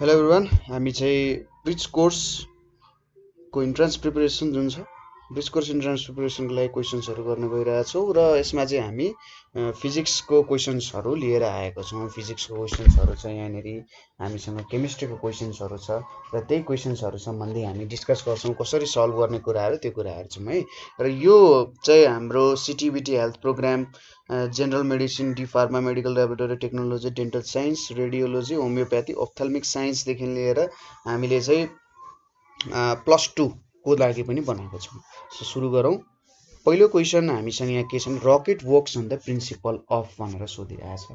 Hello everyone, हामी चाहिँ bridge course को इन्ट्रान्स प्रिपरेसन जुन छ ब्रिज कोर्स इन्ट्रान्स प्रिपरेसनको लागि क्वेसन्सहरू गर्न गइरहेछौँ र यसमा चाहिँ हामी फिजिक्सको क्वेसन्सहरू लिएर आएको छौँ। फिजिक्सको क्वेसन्सहरू छ, यहाँनेरि हामीसँग केमिस्ट्रीको क्वेसन्सहरू छ र त्यही क्वेसन्सहरू सम्बन्धी हामी डिस्कस गर्छौँ कसरी सल्भ गर्ने कुराहरू, त्यो कुराहरू छौँ है। र यो चाहिँ हाम्रो CTEVT health program general medicine, D pharma, medical laboratory technology, dental science, radiology, homeopathy, ophthalmic साइन्सदेखि लिएर हामीले चाहिँ +2 को लागि पनि बनाएको छौँ। सो सुरु गरौँ। पहिलो क्वेसन हामीसँग यहाँ के छ भने rocket works on the principle of भनेर सोधिरहेछ।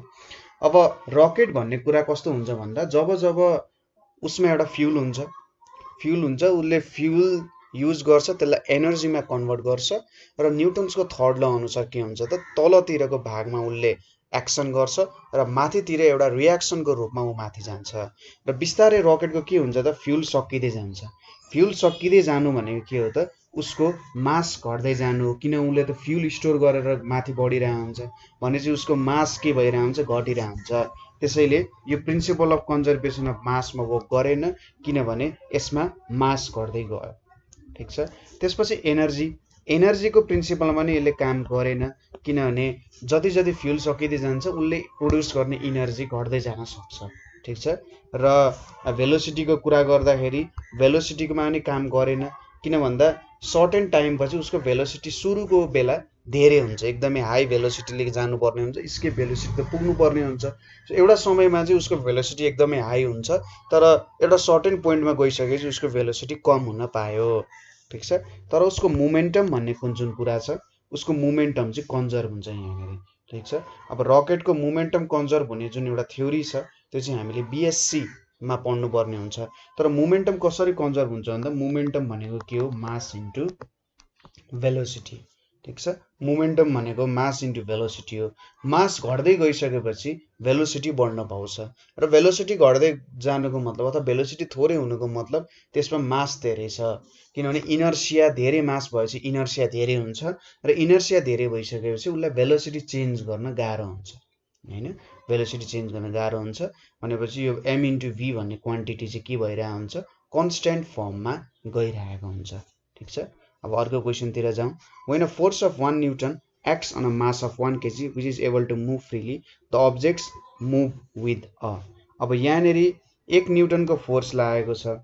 अब रकेट भन्ने कुरा कस्तो हुन्छ भन्दा जब उसमा एउटा फ्युल हुन्छ उसले फ्युल युज गर्छ, त्यसलाई एनर्जीमा कन्भर्ट गर्छ र न्युटन्सको थर्ड ल अनुसार के हुन्छ त तलतिरको भागमा उसले एक्सन गर्छ र माथितिर एउटा रियाक्सनको रूपमा ऊ माथि जान्छ र बिस्तारै रकेटको के हुन्छ त फ्युल सकिँदै जान्छ। फ्युल सकिँदै जानु भनेको के हो त उसको मास घट्दै जानु, किन उसले त फ्युल स्टोर गरेर माथि बढिरहेको हुन्छ भनेपछि उसको मास के भइरहेको हुन्छ, घटिरहेको हुन्छ। त्यसैले यो प्रिन्सिपल अफ कन्जर्भेसन अफ मासमा वर्क गरेन, किनभने यसमा मास घट्दै गयो। ठिक छ। त्यसपछि एनर्जीको प्रिन्सिपलमा पनि यसले काम गरेन, किनभने जति फ्युल सकिँदै जान्छ उसले प्रोड्युस गर्ने इनर्जी घट्दै जान सक्छ। ठिक छ। र भेलोसिटीको कुरा गर्दाखेरि भेलोसिटीकोमा पनि काम गरेन, किन भन्दा सर्टेन टाइम पछि उसको भेलोसिटी सुरुको बेला धेरै हुन्छ, एकदमै हाई भेलोसिटीले जानुपर्ने हुन्छ, स्केप भेलोसिटी त पुग्नुपर्ने हुन्छ। एउटा समयमा चाहिँ उसको भेलोसिटी एकदमै हाई हुन्छ, तर एउटा सर्टेन पोइन्टमा गइसकेपछि उसको भेलोसिटी कम हुन पायो। ठिक छ। तर उसको मोमेन्टम भन्ने जुन कुरा छ उसको मोमेन्टम चाहिँ कन्जर्भ हुन्छ यहाँनिर। ठिक छ। अब रकेटको मोमेन्टम कन्जर्भ हुने जुन एउटा थ्योरी छ त्यो चाहिँ हामीले BSc मा पढ्नुपर्ने हुन्छ। तर मोमेन्टम कसरी कन्जर्भ हुन्छ भन्दा मोमेन्टम भनेको के हो, मास इन्टु भेलोसिटी। ठिक छ। मोमेन्टम भनेको मास इन्टु भेलोसिटी हो। मास घट्दै गइसकेपछि भेलोसिटी बढ्न पाउँछ र भेलोसिटी घट्दै जानुको मतलब अथवा भेलोसिटी थोरै हुनुको मतलब त्यसमा मास धेरै छ, किनभने इनर्सिया धेरै मास भएपछि इनर्सिया धेरै हुन्छ र इनर्सिया धेरै भइसकेपछि उसलाई भेलोसिटी चेन्ज गर्न गाह्रो हुन्छ हैन। भेलोसिटी चेन्ज गर्न गाह्रो हुन्छ भनेपछि यो m इन्टु v भन्ने क्वान्टिटी चाहिँ के भइरहेको हुन्छ, कन्स्ट्यान्ट फर्ममा गइरहेको हुन्छ। ठिक छ। अब अर्को क्वेसनतिर जाउँ। When a force of 1 Newton acts on a mass of 1 kg which is able to move freely, the objects move with a। अब यहाँनेरि 1 न्युटनको फोर्स लागेको छ,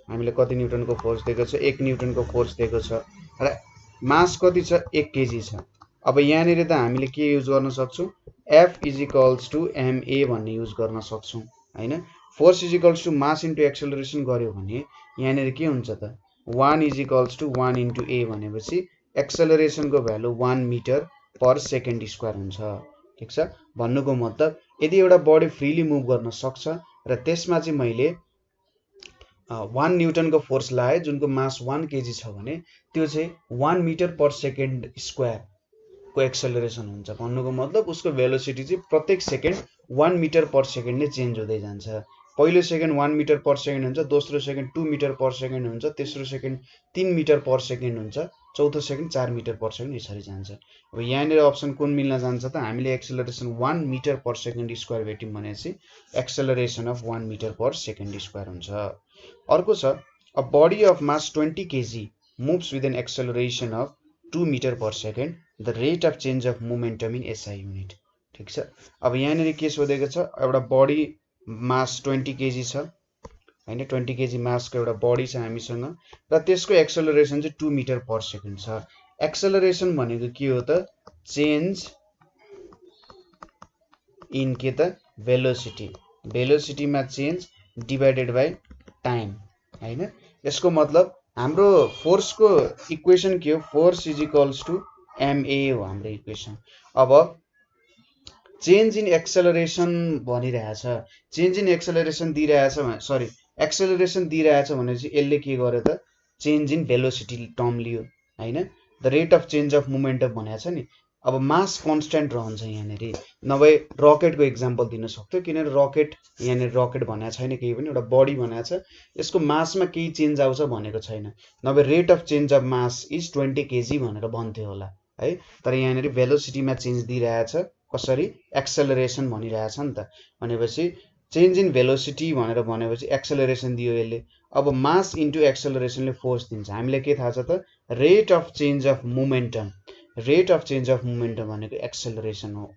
हामीले कति न्युटनको फोर्स दिएको छ, 1 न्युटनको फोर्स दिएको छ र मास कति छ, 1 kg छ। अब यहाँनेरि त हामीले के युज गर्न सक्छौँ, F = ma भन्ने युज गर्न सक्छौँ हैन। फोर्स = मास इन्टु एक्सेलरेसन गर्यो भने यहाँनेरि के हुन्छ त 1 = 1 इन्टु a भनेपछि एक्सेलरेसनको value 1 metre per second square हुन्छ। ठिक छ। भन्नुको मतलब यदि एउटा बडी फ्रीली मुभ गर्न सक्छ र त्यसमा चाहिँ मैले 1 न्युटनको फोर्स लाए जुनको मास 1 kg छ भने त्यो चाहिँ 1 मिटर पर सेकेन्ड स्क्वायर को एक्सेलरेसन हुन्छ। भन्नुको मतलब उसको भेलोसिटी चाहिँ प्रत्येक सेकेन्ड 1 मिटर पर सेकेन्ड ले चेन्ज हुँदै जान्छ। पहिलो सेकेन्ड 1 मिटर पर सेकेन्ड हुन्छ, दोस्रो सेकेन्ड 2 मिटर पर सेकेन्ड हुन्छ, तेस्रो सेकेन्ड 3 मिटर पर सेकेन्ड हुन्छ, चौथो सेकेन्ड 4 मिटर पर सेकेन्ड, यसरी जान्छ। अब यहाँनिर अप्सन कुन मिल्न जान्छ त, हामीले acceleration 1 metre per second square भेट्यौँ भनेपछि acceleration of 1 metre per second square हुन्छ। अर्को छ a body of mass 20 kg moves with an acceleration of 2 metre per second, the rate of change of momentum in SI unit. ठिक छ। अब यहाँनिर के सोधेको छ, एउटा बडी मास 20 kg छ हैन, 20 kg मासको एउटा बडी छ हामीसँग र त्यसको एक्सेलरेसन चाहिँ 2 मिटर पर सेकेन्ड छ। एक्सेलरेसन भनेको के हो त, चेन्ज इन के त भेलोसिटी, भेलोसिटीमा चेन्ज डिभाइडेड बाइ टाइम हैन। यसको मतलब हाम्रो फोर्सको इक्वेसन के हो, फोर्स = ma हो हाम्रो इक्वेसन। अब चेन्ज इन एक्सेलरेसन भनिरहेछ, चेन्ज इन एक्सेलरेसन दिइरहेछ, सरी एक्सेलरेसन दिइरहेछ भनेपछि यसले के गर्यो त चेन्ज इन भेलोसिटी टर्म लियो हैन। The rate of change of momentum भनेको छ नि। अब मास कन्स्ट्यान्ट रहन्छ यहाँनेरि, नभए रकेटको इक्जाम्पल दिन सक्थ्यो, किनभने रकेट यहाँनेरि रकेट भनेको छैन, केही पनि एउटा बडी भनेको छ, यसको मासमा केही चेन्ज आउँछ भनेको छैन, नभए rate of change of mass is 20 kg भनेर भन्थ्यो होला है। तर यहाँनेरि भेलोसिटीमा चेन्ज दिइरहेछ, कसरी एक्सेलरेसन भनिरहेछ नि त, भनेपछि चेन्ज इन भेलोसिटी भनेर भनेपछि एक्सेलरेसन दियो यसले। अब मास इन्टु एक्सेलरेसनले फोर्स दिन्छ। हामीलाई के थाहा छ त rate of change of momentum. Rate of change of momentum भनेको एक्सेलरेसन हो।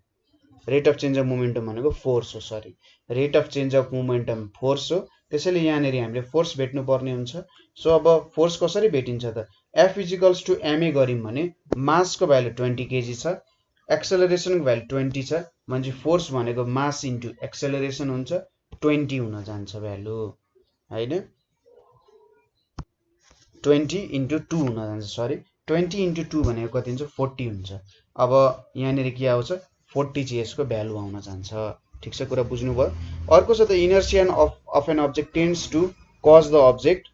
Rate of change of momentum भनेको फोर्स हो। Sorry, rate of change of momentum force हो। त्यसैले यहाँनेरि हामीले फोर्स भेट्नु पर्ने हुन्छ। सो अब फोर्स कसरी भेटिन्छ त F इक्वल्स टु ma गर्यौं भने मासको भ्यालु 20 kg छ, एक्सेलरेसनको भ्यालु 20 छ भने फोर्स भनेको मास इन्टु एक्सेलरेसन हुन्छ, 20 हुन जान्छ भ्यालु हैन, 20 इन्टु 2 हुन जान्छ। सरी, 20 इन्टु 2 भनेको कति हुन्छ 40 हुन्छ। अब यहाँनेरि के आउँछ 40 चाहिँ यसको भ्यालु आउन जान्छ। ठीक छ, कुरा बुझ्नुभयो। अर्को छ the inertia of an object tends to cause the object.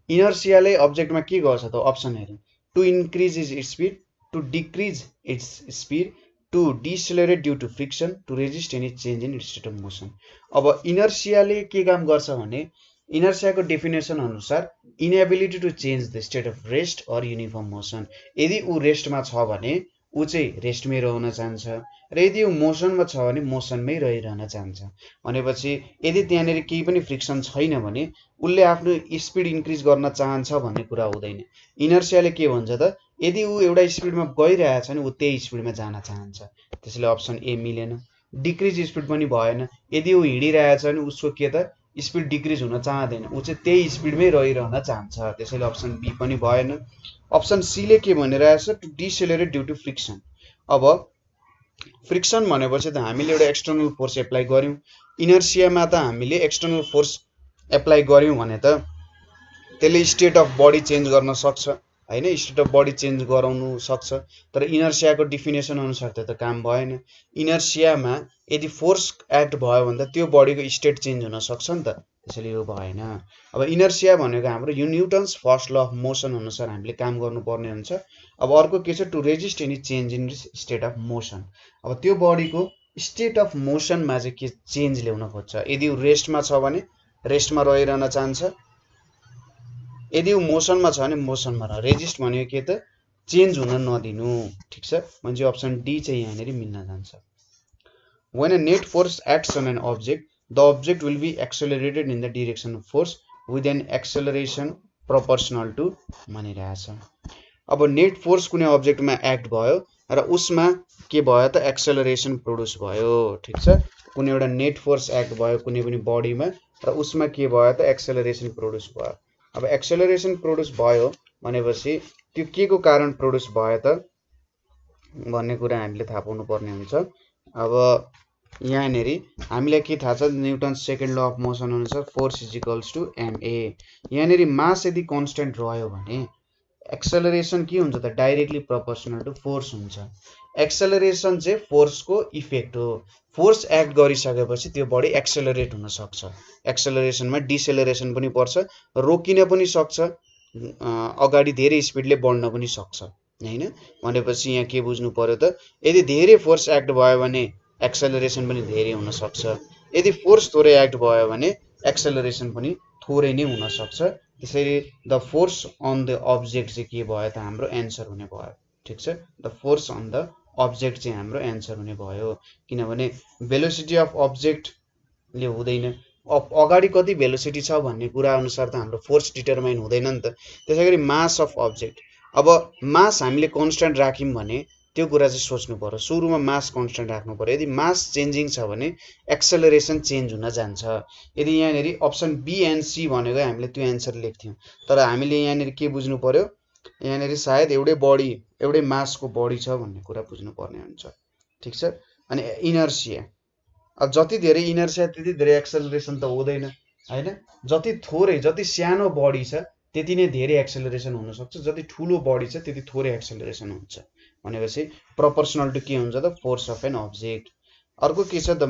इनर्सियाले अब्जेक्टमा के गर्छ त अप्सन हेरौँ। To increase its speed, to decrease its speed, to decelerate due to friction, to resist any change in its state of motion. अब इनर्सियाले के काम गर्छ भने इनर्सियाको डेफिनेसन अनुसार inability to change the state of rest or uniform motion. यदि ऊ रेस्टमा छ भने ऊ चाहिँ रेस्टमै रहन चाहन्छ र यदि ऊ मोसनमा छ भने मोसनमै रहिरहन चाहन्छ। भनेपछि यदि त्यहाँनेरि केही पनि फ्रिक्सन छैन भने उसले आफ्नो स्पिड इन्क्रिज गर्न चाहन्छ भन्ने कुरा हुँदैन। इनर्सियाले के भन्छ त यदि ऊ एउटा स्पिडमा गइरहेछ भने ऊ त्यही स्पिडमा जान चाहन्छ। त्यसैले अप्सन ए मिलेन। डिक्रिज स्पिड पनि भएन। यदि ऊ हिँडिरहेछ भने उसको के त स्पिड डिक्रिज हुन चाहदैन, ऊ चाहिँ त्यही स्पिडमै रहिरहन चाहन्छ। त्यसैले अप्सन बी पनि भएन। अप्सन सी ले के भनिरहेछ to decelerate due to friction. अब फ्रिक्सन भनेपछि त हामीले एउटा एक्सटर्नल फोर्स एप्लाई गर्यौं। इनर्सियामा त हामीले एक्सटर्नल फोर्स एप्लाई गर्यौं भने त त्यसले स्टेट अफ बडी चेन्ज गर्न सक्छ हैन, स्टेट अफ बडी चेन्ज गराउनु सक्छ। तर इनर्सियाको डेफिनेसन अनुसार त काम भएन। इनर्सियामा यदि फोर्स एक्ट भयो भने त त्यो बडीको स्टेट चेन्ज हुन सक्छ नि त, त्यसैले यो भएन। अब इनर्सिया भनेको हाम्रो Newton's first law of motion अनुसार हामीले काम गर्नुपर्ने हुन्छ। अब अर्को के छ to resist any change in state of motion. अब त्यो बडीको स्टेट अफ मोसनमा चाहिँ के चेन्ज ल्याउन खोज्छ। यदि ऊ रेस्टमा छ भने रेस्टमा रहिरहन चाहन्छ, यदि ऊ मोसनमा छ भने मोसनमा रह। रेजिस्ट भनेको के त चेन्ज हुन नदिनु। ठीक छ, म्हणजे अप्सन डी चाहिँ यहाँनेरि मिल्न जान्छ। When a net force acts on an object, the object will be accelerated in the direction of force with an acceleration proportional to भनिरहेछ। अब नेट फोर्स कुनै अब्जेक्टमा एक्ट भयो र उसमा के भयो त एक्सेलरेसन प्रोड्युस भयो। ठीक छ, कुनै एउटा नेट फोर्स एक्ट भयो कुनै पनि बडीमा र उसमा के भयो त एक्सेलरेसन प्रोड्युस भयो। अब एक्सेलरेसन प्रोड्युस भयो भनेपछि त्यो के को कारण प्रोड्युस भयो त भन्ने कुरा हामीले थाहा पाउनु पर्ने हुन्छ। अब यहाँनेरि हामीलाई के थाहा छ Newton's second law of motion अनुसार force is equals to ma। यहाँनेरि मास यदि कन्स्टेन्ट रह्यो भने एक्सेलरेसन के हुन्छ त डाइरेक्टली प्रोपोर्सनल टु फोर्स हुन्छ। एक्सेलरेसन चाहिँ फोर्सको इफेक्ट हो। फोर्स एक्ट गरिसकेपछि त्यो बडी एक्सेलरेट हुन सक्छ। एक्सेलरेसनमा डिसेलरेसन पनि पर्छ, रोकिन पनि सक्छ, अगाडि धेरै स्पिडले बढ्न पनि सक्छ हैन। भनेपछि यहाँ के बुझ्नु पर्यो त यदि धेरै फोर्स एक्ट भयो भने एक्सेलरेसन पनि धेरै हुन सक्छ, यदि फोर्स थोरै एक्ट भयो भने एक्सेलरेसन पनि थोरै नै हुन सक्छ। त्यसैले the force on the object चाहिँ के भयो त हाम्रो एन्सर हुने भयो। ठीक छ, the force on the object चाहिँ हाम्रो एन्सर हुने भयो। किनभने भेलोसिटी अफ अब्जेक्टले हुँदैन, अगाडि कति भेलोसिटी छ भन्ने कुरा अनुसार त हाम्रो फोर्स डिटरमाइन हुँदैन नि त। त्यसैगरी मास अफ अब्जेक्ट, अब मास हामीले कन्स्ट्यान्ट राख्यौं भने त्यो कुरा चाहिँ सोच्नु पर्यो। सुरुमा मास कन्स्ट्यान्ट राख्नु पर्यो। यदि मास चेन्जिङ छ भने एक्सेलरेसन चेन्ज हुन जान्छ। यदि यहाँनेरि अप्सन बी एन्ड सी भनेको हामीले त्यो एन्सर लेख्थ्यौं, तर हामीले यहाँनेरि के बुझ्नु पर्यो, यहाँनेरि सायद एउटै बडी एउटै मासको बडी छ भन्ने कुरा बुझ्नु पर्ने हुन्छ। ठीक छ, अनि इनर्सिया, अब जति धेरै इनर्सिया त्यति धेरै एक्सेलरेसन त हुँदैन हैन। जति थोरै जति सानो बडी छ त्यति नै धेरै एक्सेलरेसन हुन सक्छ, जति ठुलो बडी छ त्यति थोरै एक्सेलरेसन हुन्छ। भनेपछि प्रोपोर्सनल टु के हुन्छ त फोर्स अफ एन अब्जेक्ट। अर्को के छ the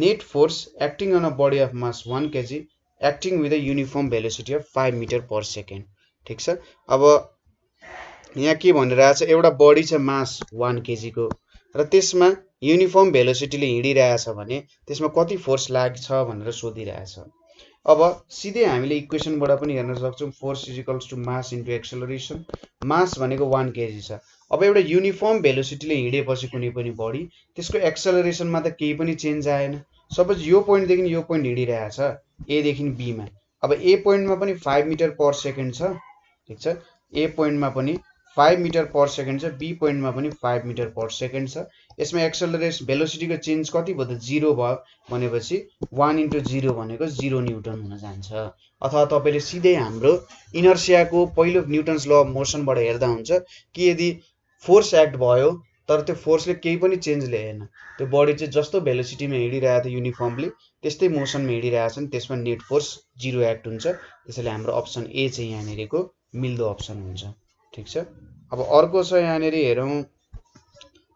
net force acting on a body of mass 1 kg acting with a uniform velocity of 5 metre per second. ठीक छ, अब यहाँ के भनिरहेछ एउटा बडी छ मास 1 kg को र त्यसमा युनिफर्म भेलोसिटीले हिँडिरहेछ भने त्यसमा कति फोर्स लाग्छ भनेर सोधिरहेछ। अब सिधै हामीले इक्वेसनबाट पनि हेर्न सक्छौं force is equals to mass into acceleration. Mass भनेको 1 kg छ। अब एउटा युनिफर्म भेलोसिटीले हिँडेपछि कुनै पनि बडी त्यसको एक्सेलरेसनमा त केही पनि चेन्ज आएन, सपोज यो पोइन्टदेखि यो पोइन्ट हिँडिरहेछ ए देखि बी मा। अब ए पोइन्टमा पनि 5 मिटर पर सेकेन्ड छ, ठीक छ। ए पोइन्टमा पनि 5 मिटर पर सेकेन्ड छ, बी पोइन्टमा पनि 5 मिटर पर सेकेन्ड छ। यसमा एक्सेलरेसन भेलोसिटीको चेन्ज कति भयो त 0 भयो भनेपछि 1 * 0 भनेको 0 न्युटन हुन जान्छ। अथवा तपाईले सिधै हाम्रो इनर्सियाको पहिलो न्युटन्स ल अफ मोसनबाट हेर्दा हुन्छ कि यदि फोर्स एक्ट भयो तर त्यो फोर्सले केही पनि चेन्ज ल्याएन, त्यो बडी चाहिँ जस्तो भेलोसिटीमा हिँडिरहेको थियो युनिफर्मली त्यस्तै मोसनमा हिँडिरहेछ नि, त्यसमा नेट फोर्स 0 एक्ट हुन्छ। त्यसैले हाम्रो अप्सन ए चाहिँ यहाँनेरिको मिल्दो अप्सन हुन्छ, ठीक छ। अब अर्को छ यहाँनेरि हेरौँ,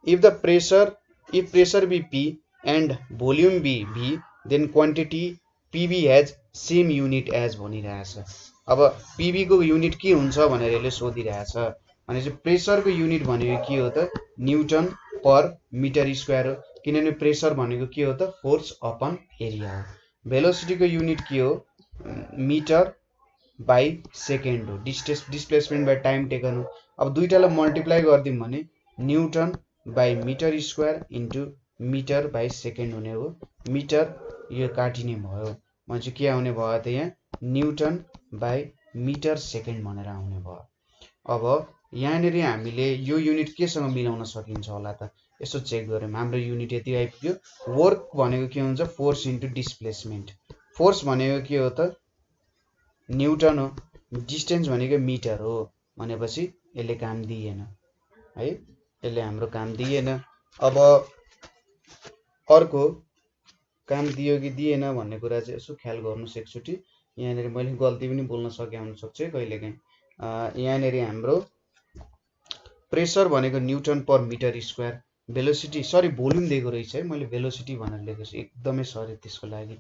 if pressure be P and volume be V then quantity PV has same unit as भनिरहेछ। अब पीबी को युनिट के हुन्छ भनेर यसले सोधिरहेछ भनेपछि प्रेसरको युनिट भनेको के हो त न्युटन पर मिटर स्क्वायर हो, किनभने प्रेसर भनेको के हो त फोर्स अपन एरिया हो। भेलोसिटीको युनिट के हो मिटर बाई सेकेन्ड हो, डिस्प्लेसमेन्ट बाई टाइम टेकन हो। अब दुईटालाई मल्टिप्लाई गरिदिउँ भने newton by metre square into metre by second हुने हो। मिटर यो काटिने भयो भनेपछि के आउने भयो त यहाँ न्युटन बाई मिटर सेकेन्ड भनेर आउने भयो। अब यहाँनेरि हामीले यो युनिट केसँग मिलाउन सकिन्छ होला त यसो चेक गरौँ। हाम्रो युनिट यति आइपुग्यो। वर्क भनेको के हुन्छ फोर्स इन्टु डिस्प्लेसमेन्ट। फोर्स भनेको के हो त न्युटन हो, डिस्टेन्स भनेको मिटर हो भनेपछि यसले काम दिएन है, यसले हाम्रो काम दिएन। अब अर्को काम दियो कि दिएन भन्ने कुरा चाहिँ यसो ख्याल गर्नुस् एकचोटि। यहाँनेरि मैले गल्ती पनि बोल्न सके हुन सक्छ कहिलेकाहीँ। यहाँनेरि हाम्रो प्रेसर भनेको newton per metre square, velocity sorry volume दिएको रहेछ है, मैले भेलोसिटी भनेर लेखेको छु, एकदमै सरी त्यसको लागि।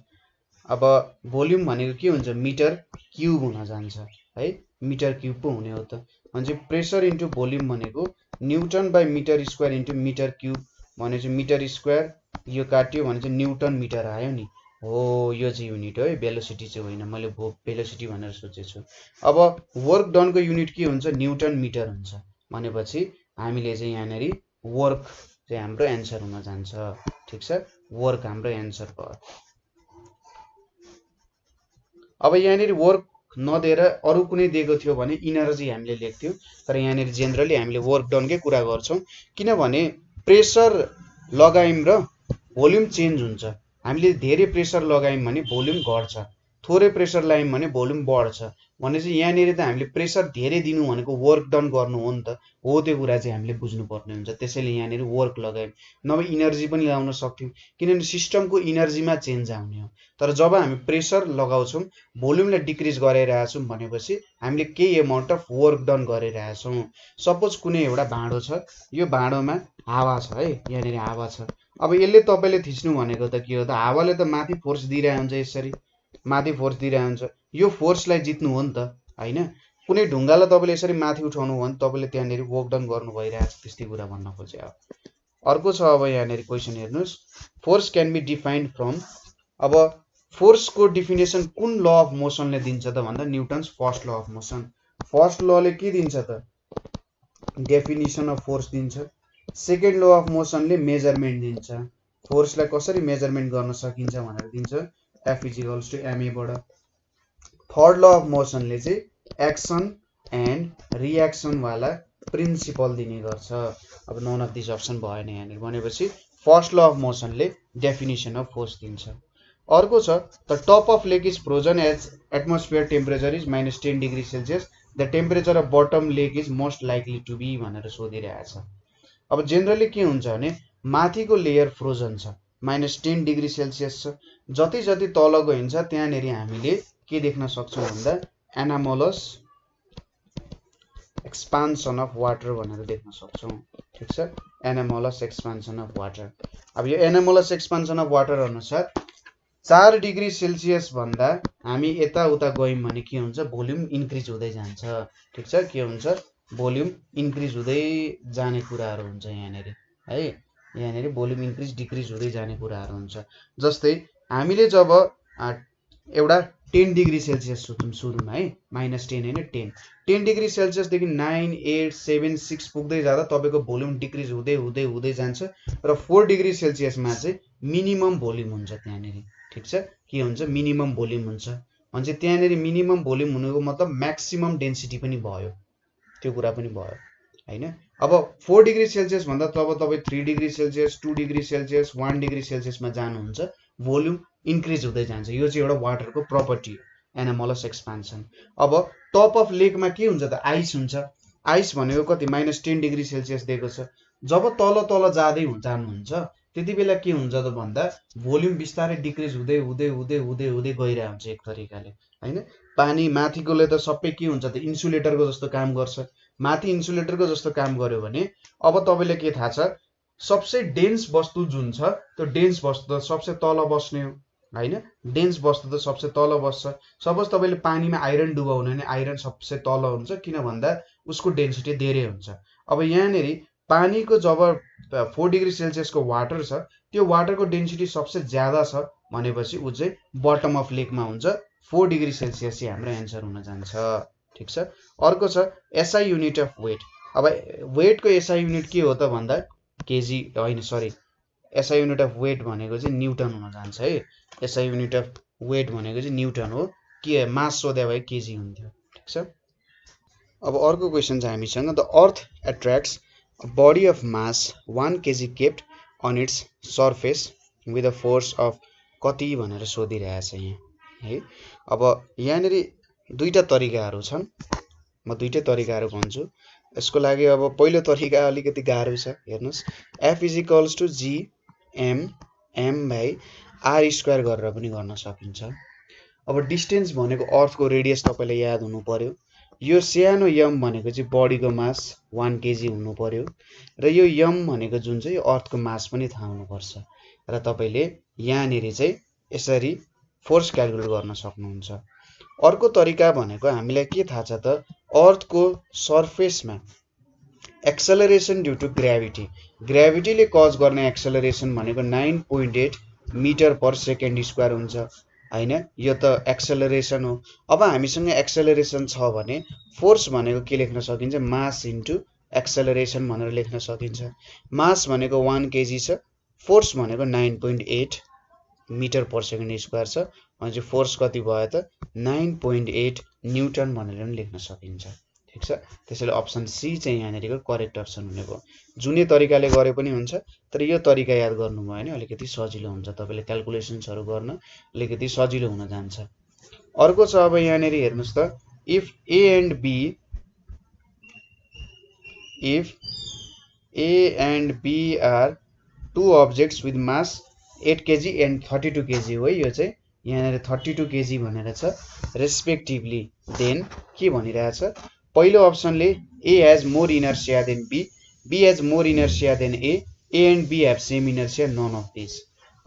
अब भोल्युम भनेको के हुन्छ मिटर क्युब हुन जान्छ है, मिटर क्युब पो हुने हो त। भनेपछि प्रेसर इन्टु भोल्युम भनेको newton by metre square into metre cube भनेपछि मिटर स्क्वायर यो काट्यो भने चाहिँ न्युटन मिटर आयो नि, हो यो चाहिँ युनिट हो है, भेलोसिटी चाहिँ होइन, मैले भेलोसिटी भनेर सोचेछु। अब वर्क डनको युनिट के हुन्छ न्युटन मिटर हुन्छ भनेपछि हामीले चाहिँ यहाँनेरि वर्क चाहिँ हाम्रो एन्सर हुन जान्छ, ठीक छ। वर्क हाम्रो एन्सर भयो। अब यहाँनेरि वर्क नदिएर अरू कुनै दिएको थियो भने इनर्जी हामीले लेख्थ्यौँ, तर यहाँनेरि जेनरली हामीले वर्क डनकै कुरा गर्छौँ किनभने प्रेसर लगायौँ र भोल्युम चेन्ज हुन्छ। हामीले धेरै प्रेसर लगायौँ भने भोल्युम घट्छ, थोरै प्रेसर लगायौँ भने भोल्युम बढ्छ। भनेपछि यहाँनेरि त हामीले प्रेसर धेरै दिनु भनेको वर्क डन गर्नु हो नि त, हो त्यो कुरा चाहिँ हामीले बुझ्नुपर्ने हुन्छ। त्यसैले यहाँनेरि वर्क लगायौँ, नभए इनर्जी पनि लगाउन सक्थ्यौँ किनभने सिस्टमको इनर्जीमा चेन्ज आउने हो। तर जब हामी प्रेसर लगाउँछौँ भोल्युमलाई डिक्रिज गरिरहेछौँ भनेपछि हामीले केही एमाउन्ट अफ वर्क डन गरिरहेछौँ। सपोज कुनै एउटा भाँडो छ, यो भाँडोमा हावा छ है, यहाँनेरि हावा छ। अब यसले तपाईँले थिच्नु भनेको त के हो त हावाले त माथि फोर्स दिइरहेको हुन्छ, यसरी माथि फोर्स दिइरहेको हुन्छ, यो फोर्सलाई जित्नु हो नि त हैन। कुनै ढुङ्गालाई तपाईँले यसरी माथि उठाउनु हो भने तपाईँले त्यहाँनेरि वर्क डन गर्नु भइरहेछ, त्यस्तै कुरा भन्न खोजे। अर्को छ अब यहाँनेरि क्वेसन हेर्नुहोस्, force can be defined from. अब फोर्सको डिफिनेसन कुन ल अफ मोसनले दिन्छ त भन्दा Newton's first law of motion. First लले के दिन्छ त डेफिनेसन अफ फोर्स दिन्छ। सेकेन्ड ल अफ मोसनले मेजरमेन्ट दिन्छ, फोर्सलाई कसरी मेजरमेन्ट गर्न सकिन्छ भनेर दिन्छ F = ma बाट। थर्ड ल अफ मोसनले चाहिँ एक्सन एन्ड रिएक्सन वाला प्रिन्सिपल दिने गर्छ। अब नन अफ दिस अप्सन भएन यहाँनिर भनेपछि फर्स्ट ल अफ मोसनले डेफिनेसन अफ फोर्स दिन्छ। अर्को छ the top of lake is frozen as atmosphere temperature is -10 degree Celsius, the temperature of bottom lake is most likely to be भनेर सोधिरहेछ। अब जेनरली के हुन्छ भने माथिको लेयर फ्रोजन छ, -10 डिग्री सेल्सियस छ, जति जति तल गइन्छ त्यहाँनेरि हामीले के देख्न सक्छौँ भन्दा एनामोलस एक्सपान्सन अफ वाटर भनेर देख्न सक्छौँ, ठीक छ, एनामोलस एक्सपान्सन अफ वाटर। अब यो एनामोलस एक्सपान्सन अफ वाटर अनुसार 4 डिग्री सेल्सियस भन्दा हामी यताउता गयौँ भने के हुन्छ भोल्युम इन्क्रिज हुँदै जान्छ, ठीक छ, के हुन्छ भोल्युम इन्क्रिज हुँदै जाने कुराहरू हुन्छ यहाँनेरि है, यहाँनेरि भोल्युम इन्क्रिज डिक्रिज हुँदै जाने कुराहरू हुन्छ। जस्तै हामीले जब एउटा 10 डिग्री सेल्सियस सोचौँ सुरुमा है, -10 होइन 10 डिग्री सेल्सियसदेखि 9, 8, 7, 6 पुग्दै जाँदा तपाईँको भोल्युम डिक्रिज हुँदै हुँदै हुँदै जान्छ र 4 डिग्री सेल्सियसमा चाहिँ मिनिमम भोल्युम हुन्छ त्यहाँनेरि, ठीक छ। के हुन्छ मिनिमम भोल्युम हुन्छ भने त्यहाँनेरि मिनिमम भोल्युम हुनुको मतलब म्याक्सिमम डेन्सिटी पनि भयो, त्यो कुरा पनि भयो हैन। अब 4 डिग्री सेल्सियस भन्दा तब तपाईँ 3 degree Celsius 2 degree Celsius 1 degree सेल्सियसमा जानुहुन्छ, भोल्युम इन्क्रिज हुँदै जान्छ। यो चाहिँ एउटा वाटरको प्रपर्टी हो, एनामोलस एक्सपान्सन। अब टप अफ लेकमा के हुन्छ त आइस हुन्छ। आइस भनेको कति -10 डिग्री सेल्सियस दिएको छ। जब तल तल जाँदै जानुहुन्छ त्यति बेला के हुन्छ त भन्दा भोल्युम बिस्तारै डिक्रिज हुँदै हुँदै हुँदै हुँदै हुँदै गइरहेको हुन्छ एक तरिकाले हैन। पानी माथिकोले त सबै के हुन्छ त इन्सुलेटरको जस्तो काम गर्छ। माथि इन्सुलेटरको जस्तो काम गर्यो भने अब तपाईले के थाहा छ, सबसे डेन्स वस्तु जुन छ त्यो डेन्स वस्तु त सबसे तल बस्ने हो हैन। डेन्स वस्तु त सबसे तल बस्छ। सपोज तपाईले पानीमा आइरन डुबाउनु भने आइरन सबसे तल हुन्छ, किन भन्दा उसको डेन्सिटी धेरै हुन्छ। अब यहाँनेरि पानीको जब 4 डिग्री सेल्सियसको वाटर छ त्यो वाटरको डेन्सिटी सबसे ज्यादा छ भनेपछि उ चाहिँ बटम अफ लेकमा हुन्छ। 4 डिग्री सेल्सियस चाहिँ हाम्रो एन्सर हुन जान्छ, ठीक छ। अर्को छ एसआई युनिट अफ वेट। अब वेटको एसआई युनिट के हो त भन्दा केजी होइन, sorry, SI unit of weight भनेको चाहिँ न्युटन हुन जान्छ है। एसआई युनिट अफ वेट भनेको चाहिँ न्युटन हो, के मास सोध्या भए केजी हुन्थ्यो, ठीक छ। अब अर्को क्वेसन छ हामीसँग, the earth attracts a body of mass 1 kg kept on its surface with a force of कति भनेर सोधिरहेछ यहाँ है। अब यहाँनेरि दुईटा तरिकाहरू छन्, म दुईटै तरिकाहरू भन्छु। यसको लागि अब पहिलो तरिका अलिकति गाह्रो छ, हेर्नुस्। F = G m/r² गरेर पनि गर्न सकिन्छ। अब डिस्टेन्स भनेको अर्थको रेडियस तपाईलाई याद हुनु पर्यो। यो सानो यम भनेको चाहिँ बडीको मास 1 केजी हुनु पर्यो र यो यम भनेको जुन चाहिँ अर्थको मास पनि थाहा हुनुपर्छ र तपाईले यहाँनेरि चाहिँ यसरी फोर्स क्याल्कुलेट गर्न सक्नुहुन्छ। अर्को तरिका भनेको हामीलाई के थाहा छ त, अर्थको सर्फेसमा एक्सेलरेसन ड्यू टु ग्राभिटी, ग्राभिटीले कज गर्ने एक्सेलरेसन भनेको 9.8 मिटर/सेकेन्ड² हुन्छ हैन। यो त एक्सेलरेसन हो। अब हामीसँग एक्सेलरेसन छ भने फोर्स भनेको के लेख्न सकिन्छ, मास इन्टु एक्सेलरेसन भनेर लेख्न सकिन्छ। मास भनेको 1 केजी छ, फोर्स भनेको 9.8 मिटर/सेकेन्ड² छ भने फोर्स कति भयो त 9.8 न्युटन भनेर पनि लेख्न सकिन्छ, ठीक छ। त्यसैले अप्सन सी चाहिँ यहाँनेरिको करेक्ट अप्सन हुने भयो। जुनै तरिकाले गरे पनि हुन्छ, तर यो तरिका याद गर्नुभयो भने अलिकति सजिलो हुन्छ, तपाईले क्याल्कुलेसन्सहरु गर्न अलिकति सजिलो हुन जान्छ। अर्को छ अब यहाँनेरि हेर्नुस् त, if A and B are two objects with mass 8 kg and 32 kg हो, यो चाहिँ यहाँनेरि 32 kg भनेर छ रेस्पेक्टिभली, देन के भनिरहेछ, पहिलो अप्सनले A has more inertia than B, B has more inertia than A and B have same inertia, none of these।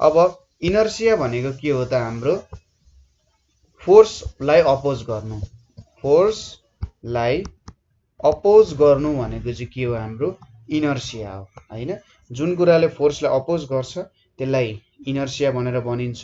अब inertia भनेको के हो त, हाम्रो फोर्सलाई अपोज गर्नु, फोर्सलाई अपोज गर्नु भनेको चाहिँ के हो, हाम्रो इनर्सिया हो हैन। जुन कुराले फोर्सलाई अपोज गर्छ त्यसलाई इनर्सिया भनेर भनिन्छ।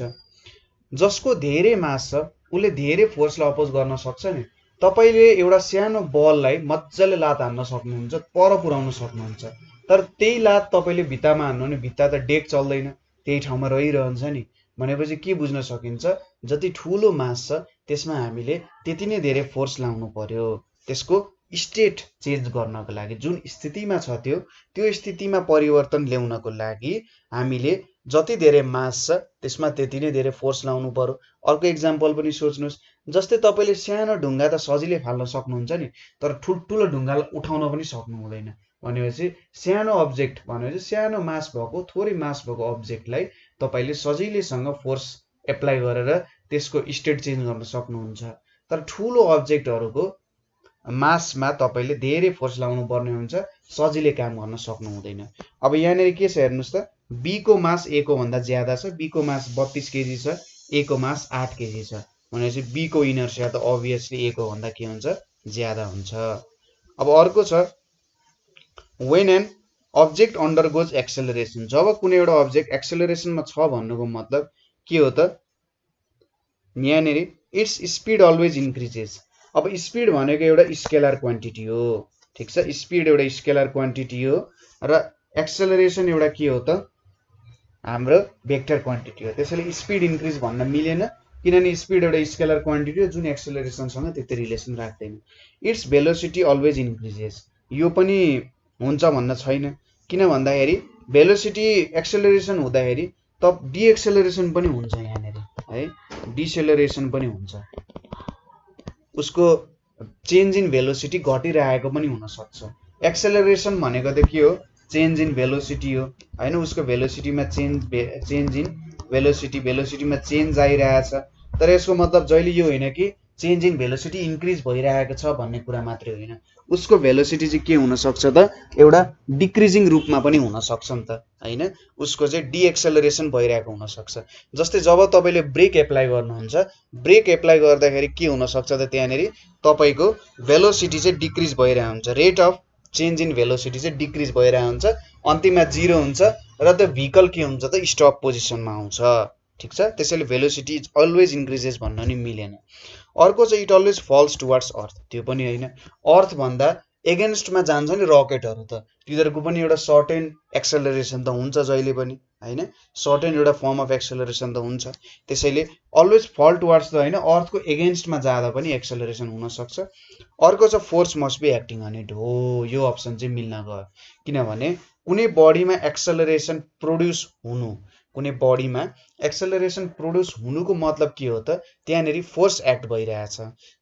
जसको धेरै मास छ उले धेरै फोर्सलाई अपोज गर्न सक्छ नि। तपाईले एउटा सानो बललाई मज्जाले लात हान्न सक्नुहुन्छ, पर पुर्याउन सक्नुहुन्छ, तर त्यही लात तपाईले भित्तामा हान्नु भने भित्ता त डेक चल्दैन, त्यही ठाउँमा रहिरहन्छ नि। भनेपछि के बुझ्न सकिन्छ, जति ठूलो मास छ त्यसमा हामीले त्यति नै धेरै फोर्स लाउनु पर्यो, त्यसको स्टेट चेन्ज गर्नको लागि। जुन स्थितिमा छ त्यो स्थितिमा परिवर्तन ल्याउनको लागि हामीले जति धेरै मास छ त्यसमा त्यति नै धेरै फोर्स लाउनु पर्यो। अर्को एक्जाम्पल पनि सोच्नुस्, जस्तै तपाईले सानो ढुङ्गा त सजिलै फाल्न सक्नुहुन्छ नि, तर ठुल्ठुलो ढुङ्गालाई उठाउन पनि सक्नु हुँदैन। भनेपछि सानो अब्जेक्ट भनेपछि सानो मास भएको, थोरै मास भएको अब्जेक्टलाई तपाईले सजिलैसँग फोर्स एप्लाई गरेर त्यसको स्टेट चेन्ज गर्न सक्नुहुन्छ, तर ठूलो अब्जेक्टहरुको मासमा तपाईले धेरै फोर्स लाउनु पर्ने हुन्छ, सजिलै काम गर्न सक्नु हुँदैन। अब यहाँनेरि के छ हेर्नुस् त, B को मास A को भन्दा ज्यादा छ, B को मास 32 केजी छ, A को मास 8 केजी छ भनेपछि B को इनर्सिया त अभियसली A को भन्दा के हुन्छ, ज्यादा हुन्छ। अब अर्को छ, when an object undergoes acceleration, जब कुनै एउटा अब्जेक्ट एक्सेलरेसनमा छ भन्नुको मतलब के हो त, यहाँनेरि इट्स स्पीड अलवेज इन्क्रिजेस। अब स्पीड भनेको एउटा स्केलर क्वान्टिटी हो, ठीक छ। स्पीड एउटा स्केलर क्वान्टिटी हो र एक्सेलरेसन एउटा के हो त, हाम्रो भेक्टर क्वान्टिटी हो। त्यसैले स्पिड इन्क्रिज भन्न मिलेन, किनभने स्पिड एउटा स्केलर क्वान्टिटी हो जुन एक्सेलरेसनसँग त्यति रिलेसन राख्दैन। इट्स भेलोसिटी अलवेज इन्क्रिजेस, यो पनि हुन्छ भन्न छैन, किन भन्दाखेरि भेलोसिटी एक्सेलरेसन हुँदाखेरि त डिएक्सेलरेसन पनि हुन्छ यहाँनिर है, डिसेलरेसन पनि हुन्छ, उसको चेन्ज इन भेलोसिटी घटिरहेको पनि हुन सक्छ। एक्सेलरेसन भनेको त के हो, चेन्ज इन भेलोसिटी हो हैन, उसको भेलोसिटीमा चेन्ज इन भेलोसिटीमा चेन्ज आइरहेछ, तर यसको मतलब जहिले यो होइन कि चेन्ज इन भेलोसिटी इन्क्रिज भइरहेको छ भन्ने कुरा मात्रै होइन, उसको भेलोसिटी चाहिँ के हुन सक्छ त एउटा डिक्रिजिङ रूपमा पनि हुन सक्छ नि त हैन, उसको चाहिँ डिएक्सेलरेसन भइरहेको हुन सक्छ। जस्तै जब तपाईले ब्रेक एप्लाई गर्नुहुन्छ, ब्रेक एप्लाई गर्दाखेरि के हुन सक्छ त त्यहाँनेरि तपाईको भेलोसिटी चाहिँ डिक्रिज भइरहेको हुन्छ, rate of change in velocity चाहिँ डिक्रिज भइरहेको हुन्छ, अन्तिममा 0 हुन्छ र त्यो भेहिकल के हुन्छ त स्टप पोजिसनमा आउँछ। ठीक छ, त्यसैले भेलोसिटी इज अलवेज इन्क्रिजेस भन्न नि मिलेन। अर्को चाहिँ it always falls towards earth, त्यो पनि होइन, अर्थ भन्दा एगेन्स्टमा जान्छ नि रकेटहरू त, तिनीहरूको पनि एउटा सर्टेन एक्सेलरेसन त हुन्छ जहिले पनि हैन, सर्टेन एउटा फर्म अफ एक्सेलरेसन त हुन्छ। त्यसैले अलवेज फल टुवर्ड्स त होइन, अर्थको एगेन्स्टमा जाँदा पनि एक्सेलरेसन हुन सक्छ। अर्को चाहिँ force must be acting on it, हो यो अप्सन चाहिँ मिल्न गयो, किनभने कुनै बडीमा एक्सेलरेसन प्रोड्युस हुनु, कुनै बडीमा एक्सेलरेसन प्रोड्युस हुनुको मतलब के हो त त्यहाँनेरि फोर्स एक्ट भइरहेछ,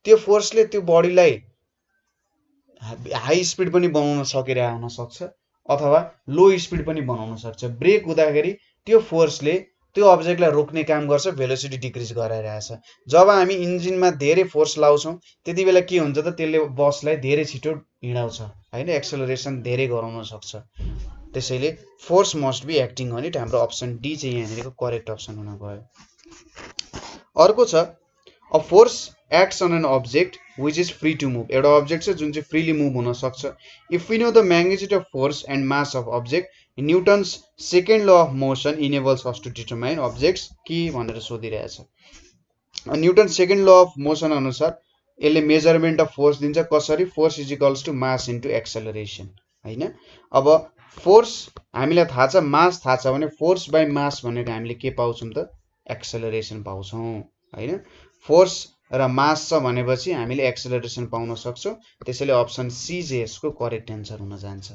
त्यो फोर्सले त्यो बडीलाई हाई स्पिड पनि बनाउन सकिरहेको हुन सक्छ अथवा लो स्पिड पनि बनाउन सक्छ। ब्रेक हुँदाखेरि त्यो फोर्सले त्यो अब्जेक्टलाई रोक्ने काम गर्छ, भेलोसिटी डिक्रिज गराइरहेछ। जब हामी इन्जिनमा धेरै फोर्स लाउँछौँ त्यति बेला के हुन्छ त त्यसले बसलाई धेरै छिटो हिँडाउँछ हैन, एक्सेलरेसन धेरै गराउन सक्छ। त्यसैले force must be acting on it, हाम्रो अप्सन डी चाहिँ यहाँनिरको करेक्ट अप्सन हुन गयो। अर्को छ a force acts on an object which is free to move, एउटा अब्जेक्ट छ जुन चाहिँ फ्रीली मुभ हुन सक्छ। If we know the magnitude of force and mass of object, Newton's second law of motion enables us to determine objects के भनेर सोधिरहेछ। Newton second law of motion अनुसार यसले मेजरमेन्ट अफ फोर्स दिन्छ, कसरी, force is equals to mass into acceleration हैन। अब force हामीलाई थाहा छ, मास थाहा छ भने फोर्स बाई मास भनेको हामीले के पाउँछौँ त एक्सेलरेसन पाउँछौँ हैन। फोर्स र मास छ भनेपछि हामीले एक्सेलरेसन पाउन सक्छौँ, त्यसैले अप्सन सी चाहिँ यसको करेक्ट एन्सर हुन जान्छ।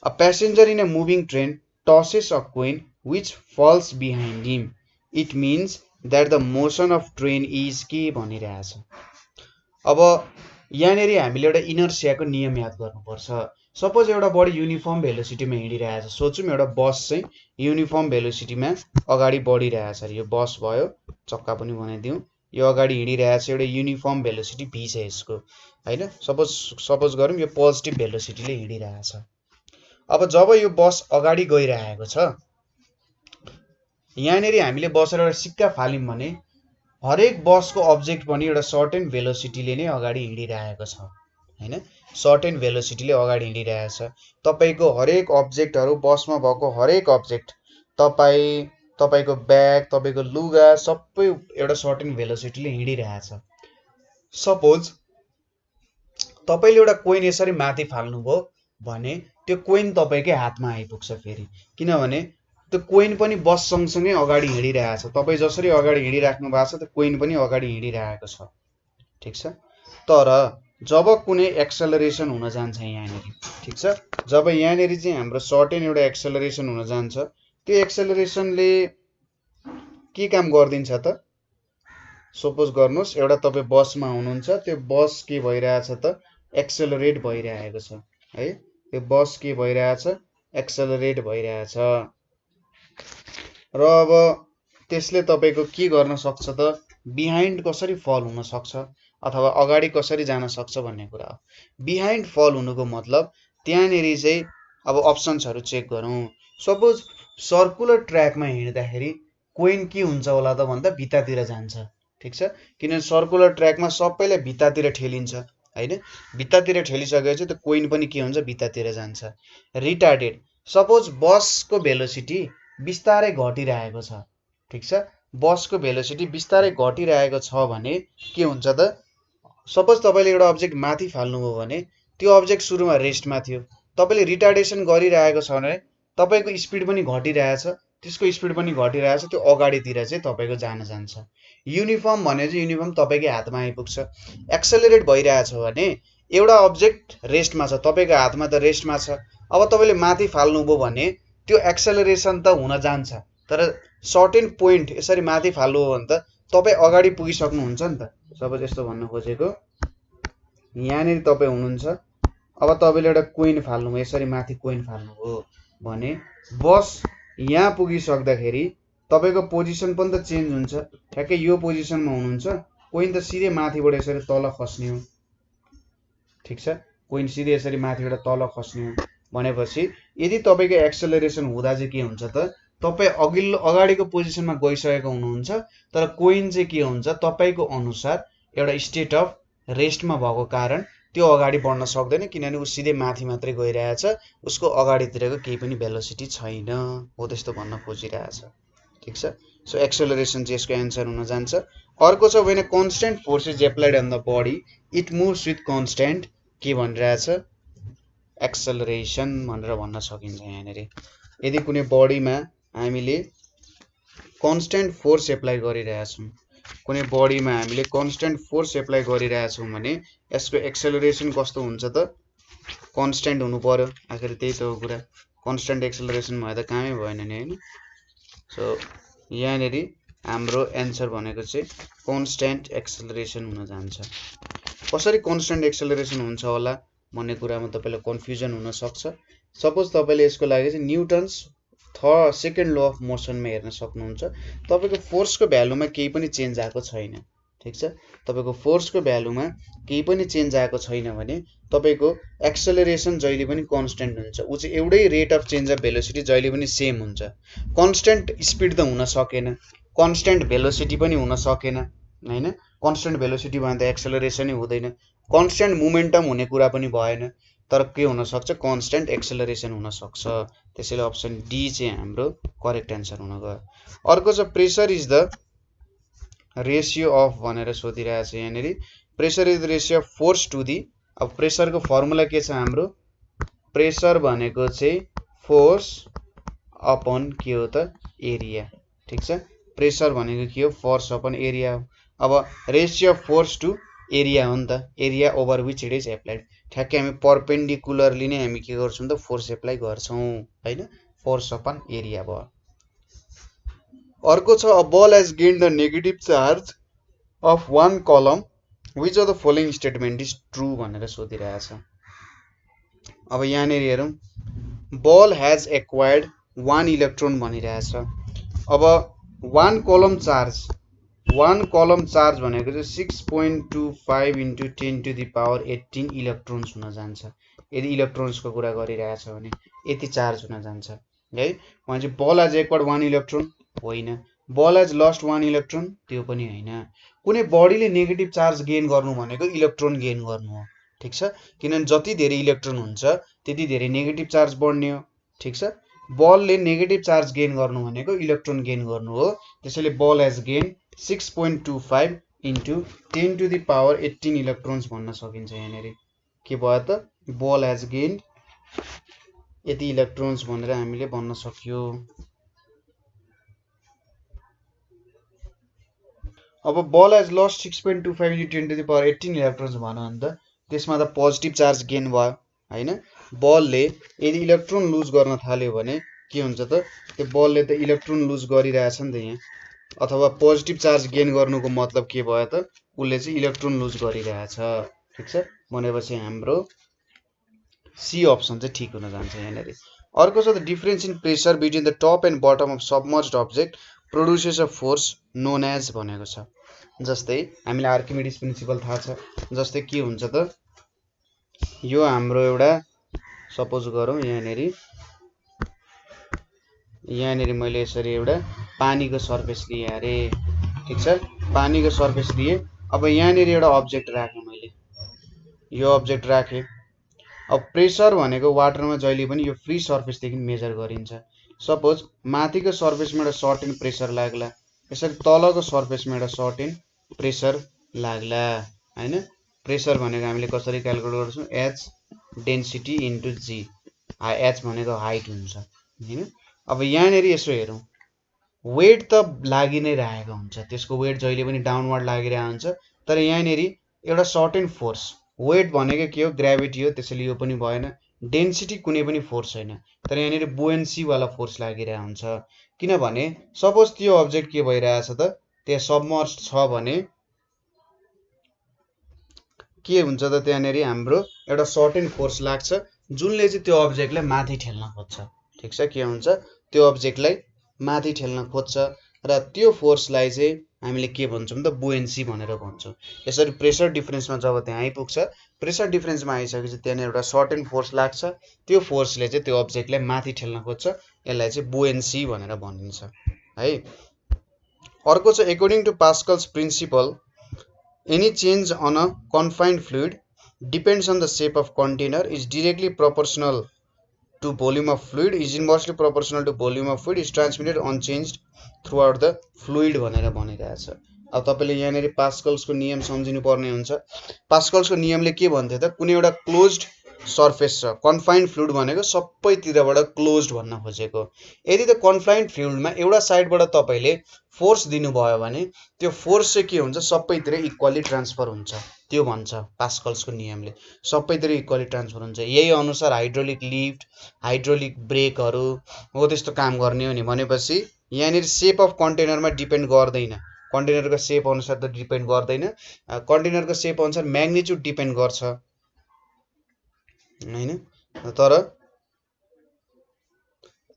A passenger in a moving train tosses a coin which falls behind him, it means that the motion of train is के भनिरहेछ। अब यहाँनिर हामीले एउटा इनर्सियाको नियम याद गर्नुपर्छ। सपोज एउटा बडी युनिफर्म भेलोसिटीमा हिँडिरहेछ, सोचौँ एउटा बस चाहिँ युनिफर्म भेलोसिटीमा अगाडि बढिरहेछ, यो बस भयो, चक्का पनि बनाइदिउँ, यो अगाडि हिँडिरहेछ, एउटा युनिफर्म भेलोसिटी भी छ यसको हैन। सपोज गरौँ यो पोजिटिभ भेलोसिटीले हिँडिरहेछ। अब जब यो बस अगाडि गइरहेको छ, यहाँनिर हामीले बसेर एउटा सिक्का फाल्यौँ भने हरेक बसको अब्जेक्ट पनि एउटा सर्टेन भेलोसिटीले नै अगाडि हिँडिरहेको छ हैन, सर्टेन भेलोसिटीले अगाडि हिँडिरहेछ। तपाईको हरेक अब्जेक्टहरू, बसमा भएको हरेक अब्जेक्ट, तपाईको ब्याग, तपाईको लुगा, सबै एउटा सर्टेन भेलोसिटीले हिँडिरहेछ। सपोज तपाईले एउटा कोइन यसरी माथि फाल्नुभयो भने त्यो कोइन तपाईकै हातमा आइपुग्छ फेरि, किनभने त्यो कोइन पनि बस सँगसँगै अगाडि हिँडिरहेछ, तपाईँ जसरी अगाडि हिँडिराख्नु भएको छ त्यो कोइन पनि अगाडि हिँडिरहेको छ। ठिक छ, तर जब कुनै एक्सेलरेसन हुन जान्छ यहाँनिर, ठिक छ, जब यहाँनिर चाहिँ हाम्रो सर्टेन एउटा एक्सेलरेसन हुन जान्छ, त्यो एक्सेलरेसनले के काम गरिदिन्छ त, सपोज गर्नुहोस् एउटा तपाईँ बसमा हुनुहुन्छ, त्यो बस के भइरहेछ त एक्सेलरेट भइरहेको छ है, त्यो बस के भइरहेछ एक्सेलरेट भइरहेछ र अब त्यसले तपाईको के गर्न सक्छ त बिहाइन्ड कसरी फल हुन सक्छ अथवा अगाडि कसरी जान सक्छ भन्ने कुरा हो। बिहाइन्ड फल हुनुको मतलब त्यहाँनिर चाहिँ अब अप्सन्सहरू चेक गरौँ। सपोज सर्कुलर ट्र्याकमा हिँड्दाखेरि कोइन के हुन्छ होला त भन्दा भित्तातिर जान्छ, ठिक छ, किनभने सर्कुलर ट्र्याकमा सबैलाई भित्तातिर ठेलिन्छ हैन, भित्तातिर ठेलिसकेपछि त्यो कोइन पनि के हुन्छ भित्तातिर जान्छ। रिटार्डेड, सपोज बसको भेलोसिटी बिस्तारै घटिरहेको छ, ठिक छ, बसको भेलोसिटी बिस्तारै घटिरहेको छ भने के हुन्छ त, सपोज तपाईले एउटा अब्जेक्ट माथि फाल्नुभयो भने त्यो अब्जेक्ट सुरुमा रेस्टमा थियो, तपाईले रिटार्डेसन गरिरहेको छ भने तपाईको स्पिड पनि घटिरहेछ, त्यसको स्पिड पनि घटिरहेछ, त्यो अगाडितिर चाहिँ तपाईको जान जान्छ। युनिफर्म भने चाहिँ युनिफर्म तपाईकै हातमा आइपुग्छ। एक्सेलरेट भइरहेछ भने एउटा अब्जेक्ट रेस्टमा छ, तपाईको हातमा त रेस्टमा छ, अब तपाईले माथि फाल्नुभयो भने त्यो एक्सेलरेसन त हुन जान्छ, तर सर्टेन पोइन्ट यसरी माथि फाल्नुभयो भने त तपाई अगाडि पुगिसक्नुहुन्छ नि त। सपोज यस्तो भन्न खोजेको, यहाँनिर तपाई हुनुहुन्छ, अब तपाईले एउटा कोइन फाल्नुभयो, यसरी माथि कोइन फाल्नुभयो भने बस यहाँ पुगिसक्दाखेरि तपाईको पोजिसन पनि त चेन्ज हुन्छ। ठ्याक्कै यो पोजिसनमा हुनुहुन्छ, कोइन त सिधै माथिबाट यसरी तल खस्ने हो, ठीक छ, कोइन सिधै यसरी माथिबाट तल खस्ने हो भनेपछि यदि तपाईको एक्सेलरेसन हुँदा चाहिँ के हुन्छ त, तपाई अघिल्लो अगाडिको पोजिसनमा गइसकेको हुनुहुन्छ, तर कोइन चाहिँ के हुन्छ, तपाईको अनुसार एउटा स्टेट अफ रेस्टमा भएको कारण त्यो अगाडि बढ्न सक्दैन, किनभने उ सिधै माथि मात्रै गइरहेछ, उसको अगाडितिरको केही पनि भेलोसिटी छैन, हो त्यस्तो भन्न खोजिरहेछ, ठीक छ। सो एक्सेलरेसन चाहिँ यसको एन्सर हुन जान्छ। अर्को छ when a constant force is applied on the body it moves with constant के भनिरहेछ, एक्सेलरेसन भनेर भन्न सकिन्छ। यहाँनिर यदि कुनै बडीमा हामीले कन्स्टेन्ट फोर्स एप्लाई गरिरहेछौँ, कुनै बडीमा हामीले कन्स्टेन्ट फोर्स एप्लाई गरिरहेछौँ भने यसको एक्सेलरेसन कस्तो हुन्छ त, कन्स्टेन्ट हुनु पर्यो, आखिर त्यही त हो कुरा, कन्स्टेन्ट एक्सेलरेसन भए त कामै भएन नि हैन। सो यहाँनिर हाम्रो एन्सर भनेको चाहिँ कन्स्टेन्ट एक्सेलरेसन हुन जान्छ। कसरी कन्स्टेन्ट एक्सेलरेसन हुन्छ होला भन्ने कुरामा तपाईलाई कन्फ्युजन हुन सक्छ। सपोज तपाईले यसको लागि चाहिँ न्युटन्स सेकेन्ड ल अफ मोसनमा हेर्न सक्नुहुन्छ, तपाईको फोर्सको भ्यालुमा केही पनि चेन्ज आएको छैन, ठीक छ, तपाईको फोर्सको भ्यालुमा केही पनि चेन्ज आएको छैन भने तपाईको एक्सेलरेसन जहिले पनि कन्स्टेन्ट हुन्छ, उ चाहिँ एउटै rate of change of velocity जहिले पनि सेम हुन्छ। कन्स्टेन्ट स्पिड त हुन सकेन, कन्स्टेन्ट भेलोसिटी पनि हुन सकेन हैन, कन्स्टेन्ट भेलोसिटी भने त एक्सेलरेसनै हुँदैन, कन्स्टेन्ट मोमेन्टम हुने कुरा पनि भएन, तर के हुन सक्छ, कन्स्टेन्ट एक्सेलरेसन हुन सक्छ। त्यसैले अप्सन डी चाहिँ हाम्रो करेक्ट एन्सर हुन गयो। अर्को छ pressure is the ratio of भनेर सोधिरहेछ यहाँनिर, pressure is the ratio of force to the, अब प्रेसरको फर्मुला के छ हाम्रो, प्रेसर भनेको चाहिँ फोर्स अपन के हो त, एरिया, ठीक छ, प्रेसर भनेको के हो, फोर्स अपन एरिया हो। अब ratio of force to area हो नि त, area over which it is applied, ठ्याक्कै हामी परपेन्डिकुलरली नै हामी के गर्छौँ त, फोर्स एप्लाई गर्छौँ हैन, फोर्स अपन एरिया भयो। अर्को छ a ball has gained the negative charge of one coulomb which of the following statement is true भनेर सोधिरहेछ। अब यहाँनिर हेरौँ, ball has acquired one electron भनिरहेछ। अब वान कलम चार्ज भनेको चाहिँ 6.25 इन्टु 10⁻18 इलेक्ट्रोन्स हुन जान्छ। यदि इलेक्ट्रोन्सको कुरा गरिरहेछ भने यति चार्ज हुन जान्छ है। भने चाहिँ बल हेज एक्वायर्ड वान इलेक्ट्रोन होइन, बल हेज लस्ट वान इलेक्ट्रोन त्यो पनि होइन। कुनै बडीले नेगेटिभ चार्ज गेन गर्नु भनेको इलेक्ट्रोन गेन गर्नु हो, ठिक छ, किनभने जति धेरै इलेक्ट्रोन हुन्छ त्यति धेरै नेगेटिभ चार्ज बढ्ने हो, ठिक छ। बलले नेगेटिभ चार्ज गेन गर्नु भनेको इलेक्ट्रोन गेन गर्नु हो, त्यसैले बल हेज गेन 6.25 इन्टु 10⁻18 इलेक्ट्रोन्स भन्न सकिन्छ। यहाँनिर के भयो त, बल हेज गेन यति इलेक्ट्रोन्स भनेर हामीले भन्न सक्यो। अब बल हेज लस्ट 6.25 इन्टु 10⁻18 इलेक्ट्रोन्स भन भने त त्यसमा त पोजिटिभ चार्ज गेन भयो हैन। बलले यदि इलेक्ट्रोन लुज गर्न थाल्यो भने के हुन्छ त, त्यो बलले त इलेक्ट्रोन लुज गरिरहेछ नि त यहाँ, अथवा पोजिटिभ चार्ज गेन गर्नुको मतलब के भयो त, उसले चाहिँ इलेक्ट्रोन लुज गरिरहेछ, ठिक छ। भनेपछि हाम्रो सी अप्सन चाहिँ ठिक हुन जान्छ यहाँनिर। अर्को छ the difference in pressure between the top and bottom of submerged object produces a force known as भनेको छ। जस्तै हामीलाई आर्किमिडिज प्रिन्सिपल थाहा छ, जस्तै के हुन्छ त, यो हाम्रो एउटा सपोज गरौँ यहाँनिर मैले यसरी एउटा पानीको सर्फेस लिएँ अरे, ठिक छ, पानीको सर्फेस लिएँ। अब यहाँनिर एउटा अब्जेक्ट राखेँ मैले, यो अब्जेक्ट राखेँ। अब प्रेसर भनेको वाटरमा जहिले पनि यो फ्री सर्फेसदेखि मेजर गरिन्छ। सपोज माथिको सर्फेसमा एउटा सर्टेन प्रेसर लाग्ला, यसरी तलको सर्फेसमा एउटा सर्टेन प्रेसर लाग्ला हैन। प्रेसर भनेको हामीले कसरी क्याल्कुलेट गर्छौँ, एच डेन्सिटी इन्टु जी, एच भनेको हाइट हुन्छ हैन। अब यहाँनेर यसो हेरौँ, वेट त लागि नै रहेको हुन्छ, त्यसको वेट जहिले पनि डाउनवर्ड लागिरहेको हुन्छ। तर यहाँनेर एउटा सर्टेन फोर्स, वेट भनेको के हो, ग्राभिटी हो, त्यसैले यो पनि भएन। डेन्सिटी कुनै पनि फोर्स छैन, तर यहाँनेर बुएन्सी वाला फोर्स लागिरहेको हुन्छ। किनभने सपोज त्यो अब्जेक्ट के भइरहेछ त, त्यहाँ सबमर्ज छ भने के हुन्छ त, त्यहाँनेर हाम्रो एउटा सर्टेन फोर्स लाग्छ जुनले चाहिँ त्यो अब्जेक्टलाई माथि ठेल्न खोज्छ। ठिक छ, के हुन्छ, त्यो अब्जेक्टलाई माथि ठेल्न खोज्छ र त्यो फोर्सलाई चाहिँ हामीले के भन्छौँ त, बुएन्सी भनेर भन्छौँ। यसरी प्रेसर डिफरेन्समा जब त्यहाँ आइपुग्छ, प्रेसर डिफरेन्समा आइसकेपछि त्यहाँनिर एउटा सर्टेन फोर्स लाग्छ, त्यो फोर्सले चाहिँ त्यो अब्जेक्टलाई माथि ठेल्न खोज्छ, यसलाई चाहिँ बुएन्सी भनेर भनिन्छ है। अर्को चाहिँ according to Pascal's principle, any change on a confined fluid depends on the shape of container, is directly proportional to volume of fluid, is inversely proportional to volume of fluid, is transmitted unchanged throughout the fluid भनेर भनिरहेछ। अब तपाईले यहाँनेर पास्कल्सको नियम सम्झिनु पर्ने हुन्छ। पास्कल्सको नियमले के भन्थ्यो त, कुनै एउटा क्लोज्ड सर्फेस छ, कन्फाइन्ड फ्लुइड भनेको सबैतिरबाट क्लोज्ड भन्न खोजेको। यदि त कन्फाइन्ड फ्लुइडमा एउटा साइडबाट तपाईले फोर्स दिनुभयो भने त्यो फोर्स चाहिँ के हुन्छ, सबैतिर इक्वली ट्रान्सफर हुन्छ, त्यो भन्छ पास्कल्सको नियमले, सबैतिर इक्वली ट्रान्सफर हुन्छ। यही अनुसार हाइड्रोलिक लिफ्ट, हाइड्रोलिक ब्रेकहरू हो त्यस्तो काम गर्ने हो नि भनेपछि यहाँनिर सेप अफ कन्टेनरमा डिपेन्ड गर्दैन, कन्टेनरको सेप अनुसार त डिपेन्ड गर्दैन, कन्टेनरको सेप अनुसार म्याग्निट्युड डिपेन्ड गर्छ हैन, तर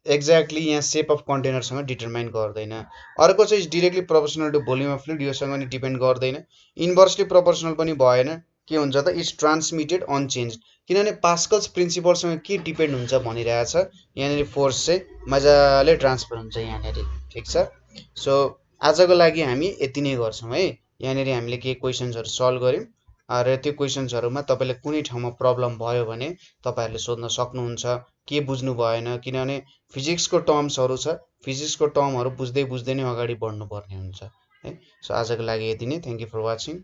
एक्ज्याक्टली यहाँ सेप अफ कन्टेनरसँग डिटरमाइन गर्दैन। अर्को चाहिँ directly proportional to volume of fluid, योसँग पनि डिपेन्ड गर्दैन। इन्भर्सली प्रोपोर्सनल पनि भएन, के हुन्छ त, इज ट्रान्समिटेड अनचेन्ज, किनभने पास्कल्स प्रिन्सिपलसँग के डिपेन्ड हुन्छ भनिरहेछ, यहाँनिर फोर्स चाहिँ मजाले ट्रान्सफर हुन्छ यहाँनिर। ठिक छ, सो आजको लागि हामी यति नै गर्छौँ है। यहाँनिर हामीले केही क्वेसन्सहरू सल्भ गऱ्यौँ र त्यो क्वेसन्सहरूमा तपाईँले कुनै ठाउँमा प्रब्लम भयो भने तपाईँहरूले सोध्न सक्नुहुन्छ, के बुझ्नु भएन, किनभने फिजिक्सको टर्म्सहरू छ, फिजिक्सको टर्महरू बुझ्दै बुझ्दै नै अगाडि बढ्नुपर्ने हुन्छ है। सो आजको लागि यति नै, थ्याङ्क यू फर वाचिङ।